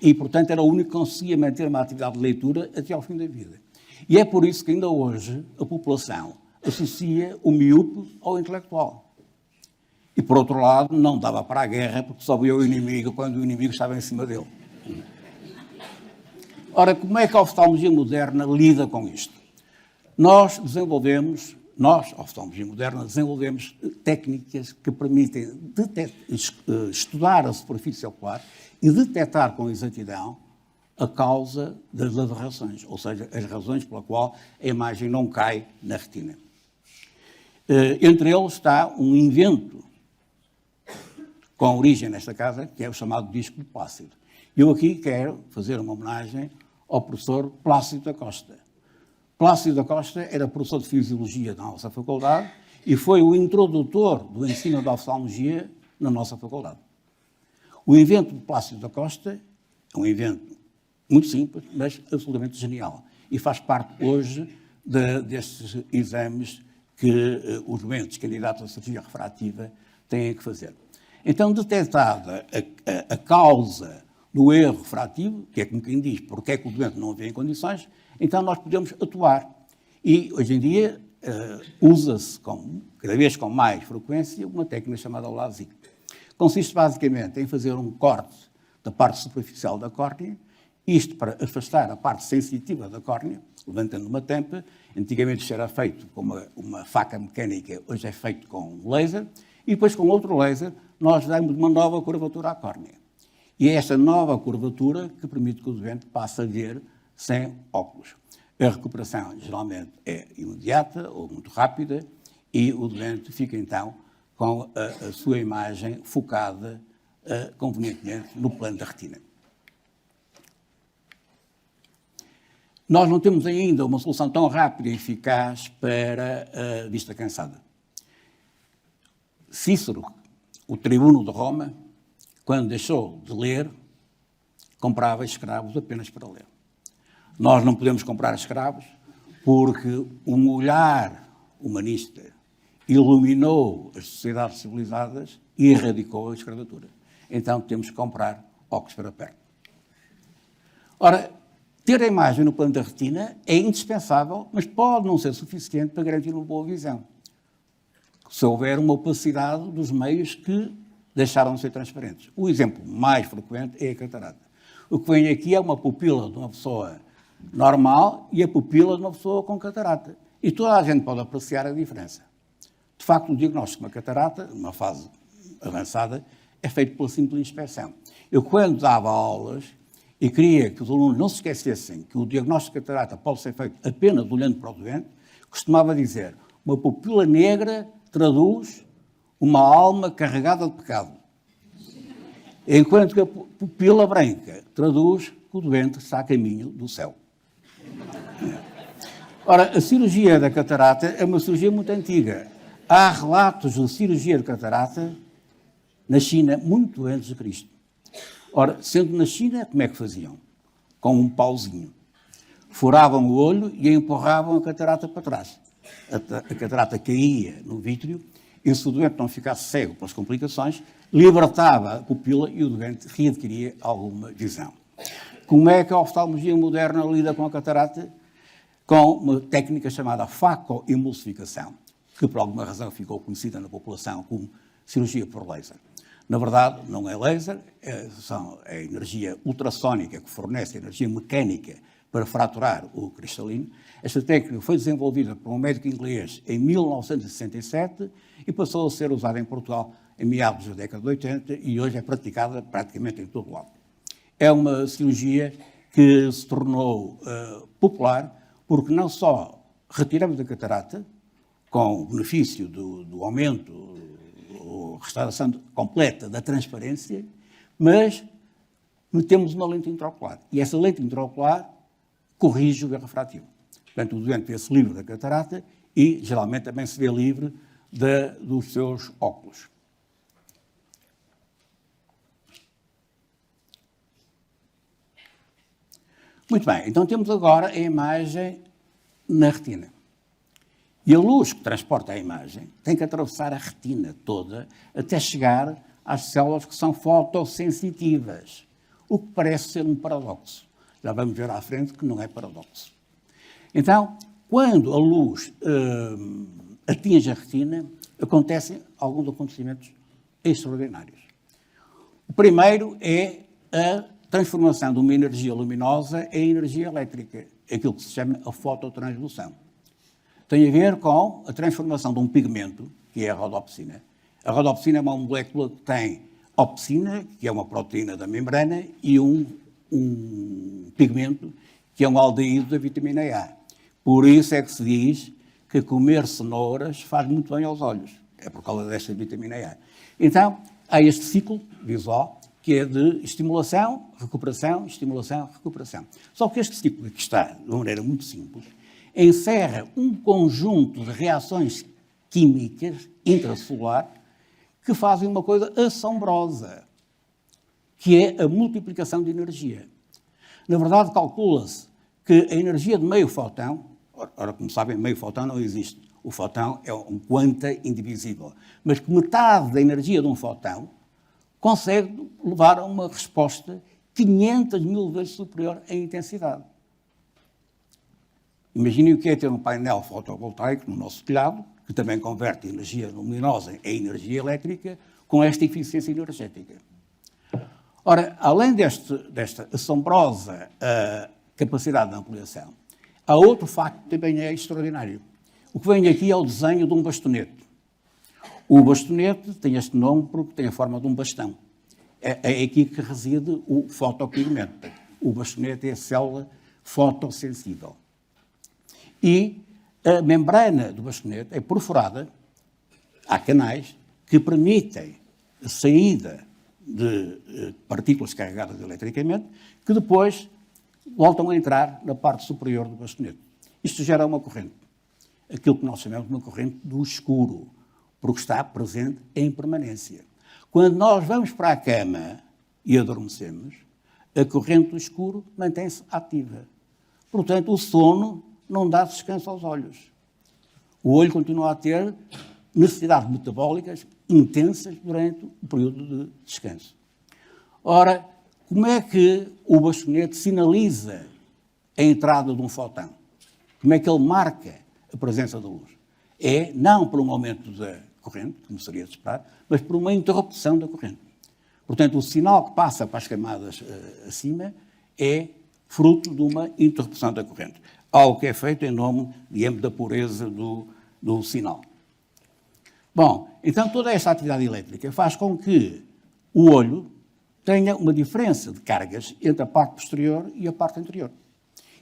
E, portanto, era o único que conseguia manter uma atividade de leitura até ao fim da vida. E é por isso que ainda hoje a população associa o míope ao intelectual. E, por outro lado, não dava para a guerra, porque só via o inimigo quando o inimigo estava em cima dele. Ora, como é que a oftalmologia moderna lida com isto? Nós, oftalmologia moderna, desenvolvemos técnicas que permitem estudar a superfície ocular e detectar com exatidão a causa das aberrações, ou seja, as razões pela qual a imagem não cai na retina. Entre eles está um invento com origem nesta casa, que é o chamado disco plácido. Eu aqui quero fazer uma homenagem ao professor Plácido da Costa. Plácido da Costa era professor de Fisiologia da nossa faculdade e foi o introdutor do ensino da oftalmologia na nossa faculdade. O invento de Plácido da Costa é um invento muito simples, mas absolutamente genial. E faz parte hoje destes exames que os doentes candidatos à cirurgia refrativa têm que fazer. Então, detectada a causa do erro refrativo, que é como quem diz porque é que o doente não vê em condições, então nós podemos atuar. E, hoje em dia, usa-se cada vez com mais frequência uma técnica chamada LASIK. Consiste basicamente em fazer um corte da parte superficial da córnea, isto para afastar a parte sensitiva da córnea, levantando uma tampa. Antigamente isto era feito com uma faca mecânica, hoje é feito com laser, e depois com outro laser nós damos uma nova curvatura à córnea. E é esta nova curvatura que permite que o doente passe a ver sem óculos. A recuperação geralmente é imediata ou muito rápida e o doente fica então com a sua imagem focada convenientemente no plano da retina. Nós não temos ainda uma solução tão rápida e eficaz para a vista cansada. Cícero, o tribuno de Roma, quando deixou de ler, comprava escravos apenas para ler. Nós não podemos comprar escravos porque um olhar humanista iluminou as sociedades civilizadas e erradicou a escravatura. Então temos que comprar óculos para perto. Ora, ter a imagem no plano da retina é indispensável, mas pode não ser suficiente para garantir uma boa visão. Se houver uma opacidade dos meios que deixaram de ser transparentes. O exemplo mais frequente é a catarata. O que vem aqui é uma pupila de uma pessoa normal e a pupila de uma pessoa com catarata. E toda a gente pode apreciar a diferença. De facto, o diagnóstico de uma catarata, numa fase avançada, é feito pela simples inspeção. Eu, quando dava aulas e queria que os alunos não se esquecessem que o diagnóstico de catarata pode ser feito apenas olhando para o doente, costumava dizer: uma pupila negra traduz uma alma carregada de pecado, enquanto que a pupila branca traduz que o doente está a caminho do céu. Ora, a cirurgia da catarata é uma cirurgia muito antiga. Há relatos de cirurgia de catarata na China muito antes de Cristo. Ora, sendo na China, como é que faziam? Com um pauzinho. Furavam o olho e empurravam a catarata para trás. A catarata caía no vítreo e, se o doente não ficasse cego pelas complicações, libertava a pupila e o doente readquiria alguma visão. Como é que a oftalmologia moderna lida com a catarata? Com uma técnica chamada facoemulsificação, que por alguma razão ficou conhecida na população como cirurgia por laser. Na verdade, não é laser, é energia ultrassónica que fornece energia mecânica para fraturar o cristalino. Esta técnica foi desenvolvida por um médico inglês em 1967 e passou a ser usada em Portugal em meados da década de 80 e hoje é praticada praticamente em todo o lado. É uma cirurgia que se tornou popular porque não só retiramos a catarata, com o benefício do aumento, ou restauração completa da transparência, mas metemos uma lente intraocular. E essa lente intraocular corrige o erro refrativo. Portanto, o doente vê-se livre da catarata e, geralmente, também se vê livre dos seus óculos. Muito bem, então temos agora a imagem na retina. E a luz que transporta a imagem tem que atravessar a retina toda até chegar às células que são fotossensitivas, o que parece ser um paradoxo. Já vamos ver à frente que não é paradoxo. Então, quando a luz atinge a retina, acontecem alguns acontecimentos extraordinários. O primeiro é a transformação de uma energia luminosa em energia elétrica, aquilo que se chama a fototransdução. Tem a ver com a transformação de um pigmento, que é a rodopsina. A rodopsina é uma molécula que tem opsina, que é uma proteína da membrana, e um pigmento, que é um aldeído da vitamina A. Por isso é que se diz que comer cenouras faz muito bem aos olhos. É por causa desta vitamina A. Então, há este ciclo visual, que é de estimulação, recuperação, estimulação, recuperação. Só que este ciclo aqui está, de uma maneira muito simples, encerra um conjunto de reações químicas intracelular que fazem uma coisa assombrosa, que é a multiplicação de energia. Na verdade, calcula-se que a energia de meio fotão, ora, como sabem, meio fotão não existe. O fotão é um quanta indivisível. Mas que metade da energia de um fotão consegue levar a uma resposta 500 mil vezes superior em intensidade. Imaginem o que é ter um painel fotovoltaico no nosso telhado, que também converte energia luminosa em energia elétrica, com esta eficiência energética. Ora, além desta assombrosa capacidade de ampliação, há outro facto que também é extraordinário. O que vem aqui é o desenho de um bastonete. O bastonete tem este nome porque tem a forma de um bastão. É aqui que reside o fotopigmento. O bastonete é a célula fotossensível. E a membrana do bastonete é perfurada, há canais que permitem a saída de partículas carregadas eletricamente, que depois voltam a entrar na parte superior do bastonete. Isto gera uma corrente, aquilo que nós chamamos de uma corrente do escuro, porque está presente em permanência. Quando nós vamos para a cama e adormecemos, a corrente do escuro mantém-se ativa. Portanto, o sono não dá descanso aos olhos. O olho continua a ter necessidades metabólicas intensas durante o período de descanso. Ora, como é que o bastonete sinaliza a entrada de um fotão? Como é que ele marca a presença da luz? É não por um aumento da corrente, como seria de esperar, mas por uma interrupção da corrente. Portanto, o sinal que passa para as camadas acima é fruto de uma interrupção da corrente. Algo que é feito em nome, digamos, da pureza do sinal. Bom, então toda esta atividade elétrica faz com que o olho tenha uma diferença de cargas entre a parte posterior e a parte anterior.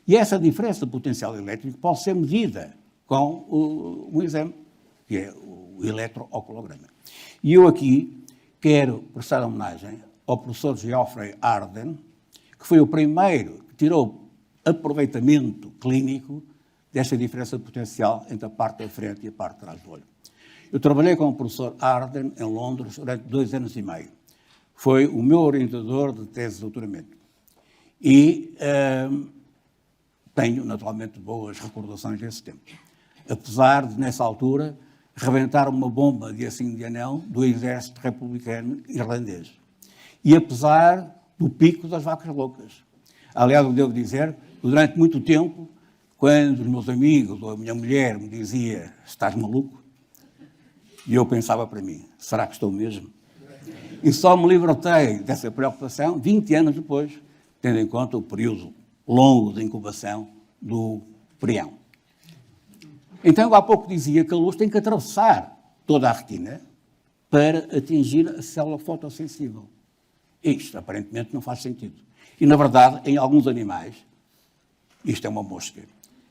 E essa diferença de potencial elétrico pode ser medida com um exame, que é o eletrooculograma. E eu aqui quero prestar homenagem ao professor Geoffrey Arden, que foi o primeiro que tirou aproveitamento clínico desta diferença de potencial entre a parte da frente e a parte de trás do olho. Eu trabalhei com o professor Arden em Londres durante 2 anos e meio. Foi o meu orientador de tese de doutoramento. E tenho, naturalmente, boas recordações desse tempo. Apesar de, nessa altura, rebentar uma bomba de assim de anão do exército republicano irlandês. E apesar do pico das vacas loucas. Aliás, eu devo dizer, durante muito tempo, quando os meus amigos ou a minha mulher me dizia, estás maluco? E eu pensava para mim, será que estou mesmo? E só me libertei dessa preocupação 20 anos depois, tendo em conta o período longo de incubação do prião. Então, eu há pouco dizia que a luz tem que atravessar toda a retina para atingir a célula fotossensível. Isto, aparentemente, não faz sentido. E, na verdade, em alguns animais, isto é uma mosca.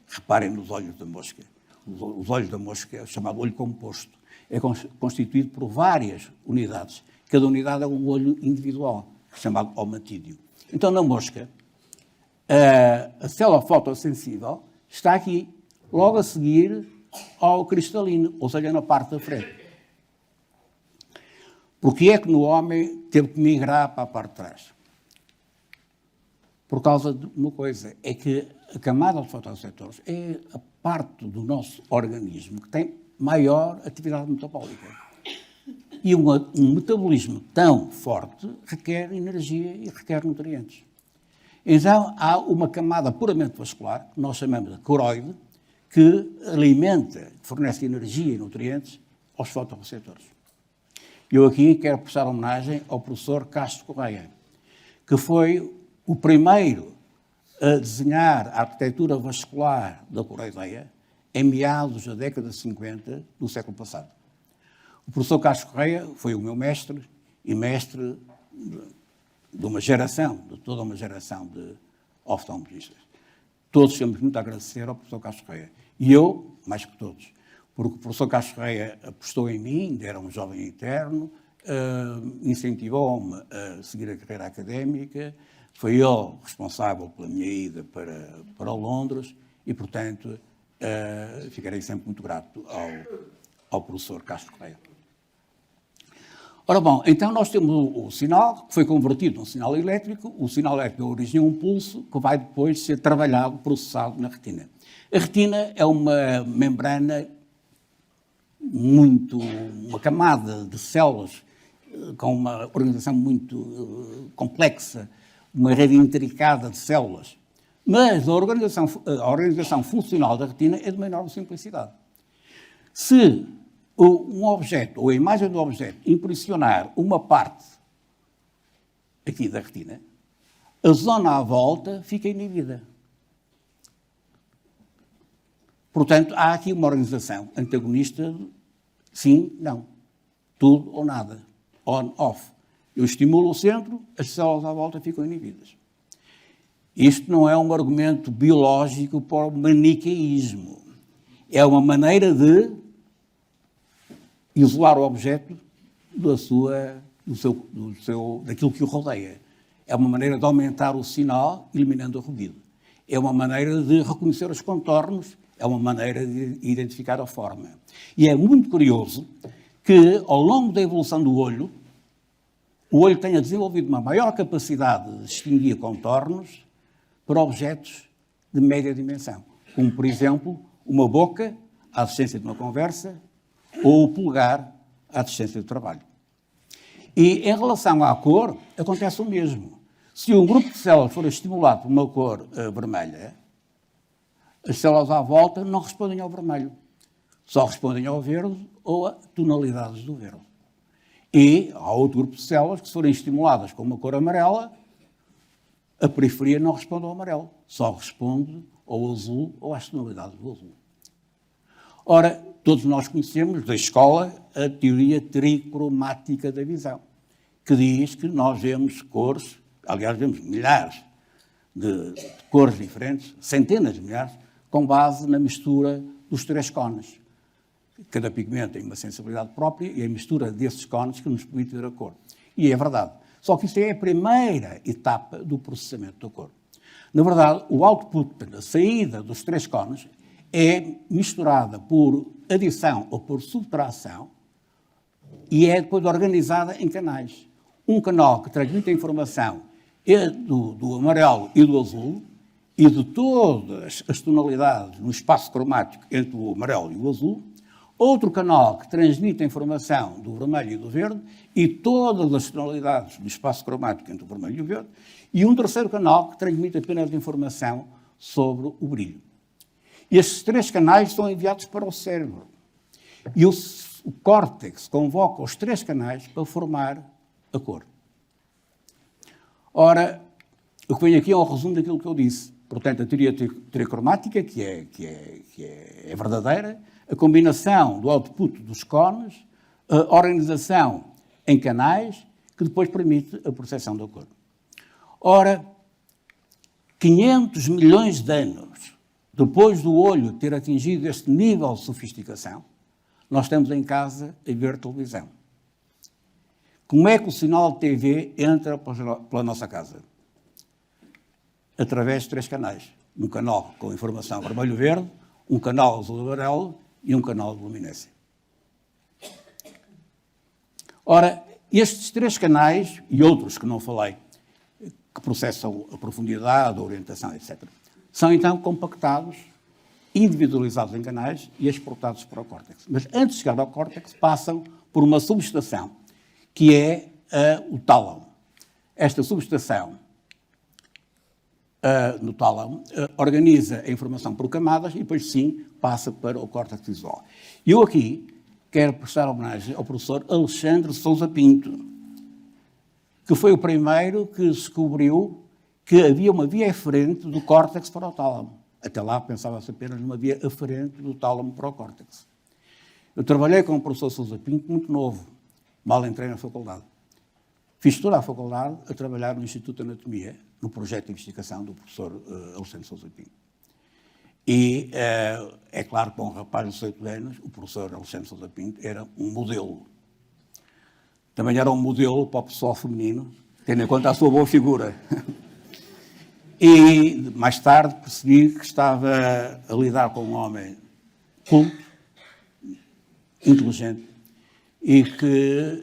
Reparem nos olhos da mosca. Os olhos da mosca é o chamado olho composto. É constituído por várias unidades. Cada unidade é um olho individual, chamado omatídeo. Então, na mosca, a célula fotossensível está aqui, logo a seguir ao cristalino, ou seja, na parte da frente. Porquê é que no homem teve que migrar para a parte de trás? Por causa de uma coisa, é que a camada de fotoreceptores é a parte do nosso organismo que tem maior atividade metabólica. E um metabolismo tão forte requer energia e requer nutrientes. Então, há uma camada puramente vascular, que nós chamamos de coroide, que alimenta, fornece energia e nutrientes aos fotoreceptores. Eu aqui quero prestar homenagem ao professor Castro Correia, que foi o primeiro a desenhar a arquitetura vascular da coroideia em meados da década de 50 do século passado. O professor Castro Correia foi o meu mestre e mestre de uma geração, de toda uma geração de oftalmologistas. Todos temos muito a agradecer ao professor Castro Correia. E eu, mais que todos, porque o professor Castro Correia apostou em mim, ainda era um jovem interno, incentivou-me a seguir a carreira académica, foi ele responsável pela minha ida para Londres e, portanto, ficarei sempre muito grato ao professor Castro Correia. Ora bom, então nós temos o sinal, que foi convertido num sinal elétrico. O sinal elétrico origina um pulso que vai depois ser trabalhado, processado na retina. A retina é uma membrana uma camada de células com uma organização muito complexa, uma rede intricada de células. Mas a organização funcional da retina é de uma enorme simplicidade. Se um objeto, ou a imagem do objeto, impressionar uma parte aqui da retina, a zona à volta fica inibida. Portanto, há aqui uma organização antagonista de sim, não. Tudo ou nada. On, off. Eu estimulo o centro, as células à volta ficam inibidas. Isto não é um argumento biológico para o maniqueísmo. É uma maneira de isolar o objeto daquilo que o rodeia. É uma maneira de aumentar o sinal, eliminando o ruído. É uma maneira de reconhecer os contornos, é uma maneira de identificar a forma. E é muito curioso que, ao longo da evolução do olho, o olho tenha desenvolvido uma maior capacidade de distinguir contornos para objetos de média dimensão, como, por exemplo, uma boca à distância de uma conversa ou o polegar à distância do trabalho. E em relação à cor, acontece o mesmo. Se um grupo de células for estimulado por uma cor vermelha, as células à volta não respondem ao vermelho, só respondem ao verde ou a tonalidades do verde. E há outro grupo de células que, se forem estimuladas com uma cor amarela, a periferia não responde ao amarelo, só responde ao azul ou às tonalidades do azul. Ora, todos nós conhecemos da escola a teoria tricromática da visão, que diz que nós vemos cores, aliás, vemos milhares de cores diferentes, centenas de milhares, com base na mistura dos 3 cones. Cada pigmento tem uma sensibilidade própria e é a mistura desses cones que nos permite ver a cor. E é verdade. Só que isso é a primeira etapa do processamento da cor. Na verdade, o output, a saída dos 3 cones, é misturada por adição ou por subtração e é depois organizada em canais. Um canal que transmite a informação é do amarelo e do azul e de todas as tonalidades no espaço cromático entre o amarelo e o azul. Outro canal que transmite a informação do vermelho e do verde e todas as tonalidades do espaço cromático entre o vermelho e o verde. E um terceiro canal que transmite apenas a informação sobre o brilho. Estes 3 canais são enviados para o cérebro. E o córtex convoca os 3 canais para formar a cor. Ora, o que vem aqui é um resumo daquilo que eu disse. Portanto, a teoria tricromática, que é verdadeira, a combinação do output dos cones, a organização em canais, que depois permite a percepção da cor. Ora, 500 milhões de anos depois do olho ter atingido este nível de sofisticação, nós estamos em casa a ver televisão. Como é que o sinal de TV entra pela nossa casa? Através de 3 canais. Um canal com informação vermelho-verde, um canal azul-amarelo e um canal de luminância. Ora, estes 3 canais, e outros que não falei, que processam a profundidade, a orientação, etc., são então compactados, individualizados em canais e exportados para o córtex. Mas antes de chegar ao córtex, passam por uma subestação, que é o tálamo. Esta subestação no tálamo organiza a informação por camadas e depois sim passa para o córtex visual. Eu aqui quero prestar homenagem ao professor Alexandre Sousa Pinto, que foi o primeiro que descobriu que havia uma via eferente do córtex para o tálamo. Até lá pensava-se apenas numa via aferente do tálamo para o córtex. Eu trabalhei com o professor Sousa Pinto muito novo, mal entrei na faculdade. Fiz toda a faculdade a trabalhar no Instituto de Anatomia, no projeto de investigação do professor Alexandre Sousa Pinto. E é claro que para um rapaz de 18 anos, o professor Alexandre Sousa Pinto era um modelo. Também era um modelo para o pessoal feminino, tendo em conta a sua boa figura. E mais tarde percebi que estava a lidar com um homem culto, inteligente, e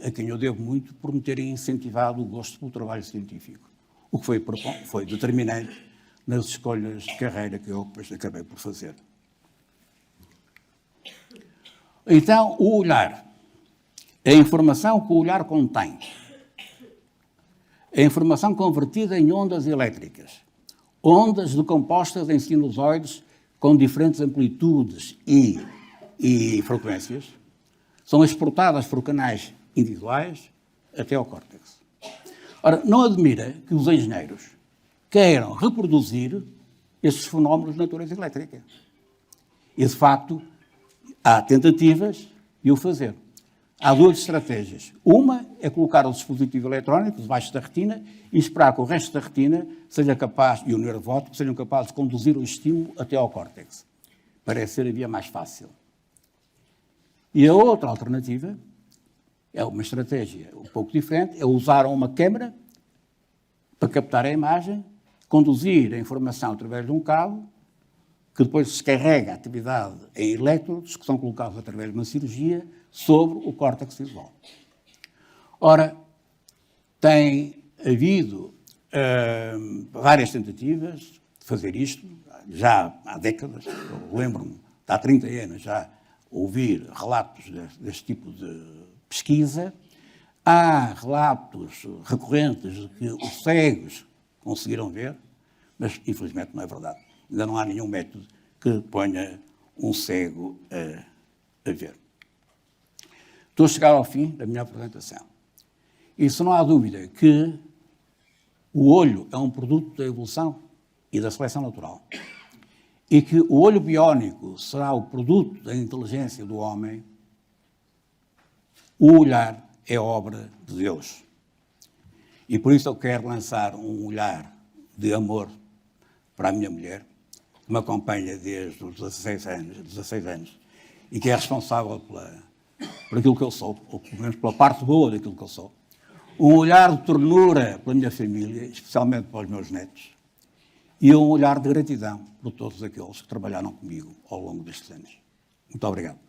a quem eu devo muito por me terem incentivado o gosto pelo trabalho científico, o que foi determinante nas escolhas de carreira que eu depois acabei por fazer. Então, o olhar, a informação que o olhar contém, a informação convertida em ondas elétricas, ondas decompostas em sinusoides com diferentes amplitudes e frequências, são exportadas por canais individuais até ao córtex. Ora, não admira que os engenheiros queiram reproduzir estes fenómenos de natureza elétrica. E, de facto, há tentativas de o fazer. Há 2 estratégias. Uma é colocar o dispositivo eletrónico debaixo da retina e esperar que o resto da retina seja capaz, e o nervo óptico, sejam capazes de conduzir o estímulo até ao córtex. Parece ser a via mais fácil. E a outra alternativa é uma estratégia um pouco diferente, é usar uma câmara para captar a imagem, conduzir a informação através de um cabo, que depois descarrega a atividade em elétrodos, que são colocados através de uma cirurgia, sobre o córtex visual. Ora, tem havido várias tentativas de fazer isto. já há décadas, eu lembro-me, de há 30 anos já, ouvir relatos deste tipo de pesquisa. Há relatos recorrentes de que os cegos conseguiram ver, mas infelizmente não é verdade. Ainda não há nenhum método que ponha um cego a ver. Estou a chegar ao fim da minha apresentação. E se não há dúvida que o olho é um produto da evolução e da seleção natural, e que o olho biónico será o produto da inteligência do homem, o olhar é obra de Deus. E por isso eu quero lançar um olhar de amor para a minha mulher, que me acompanha desde os 16 anos e que é responsável por aquilo que eu sou, ou pelo menos pela parte boa daquilo que eu sou. Um olhar de ternura pela minha família, especialmente para os meus netos, e um olhar de gratidão por todos aqueles que trabalharam comigo ao longo destes anos. Muito obrigado.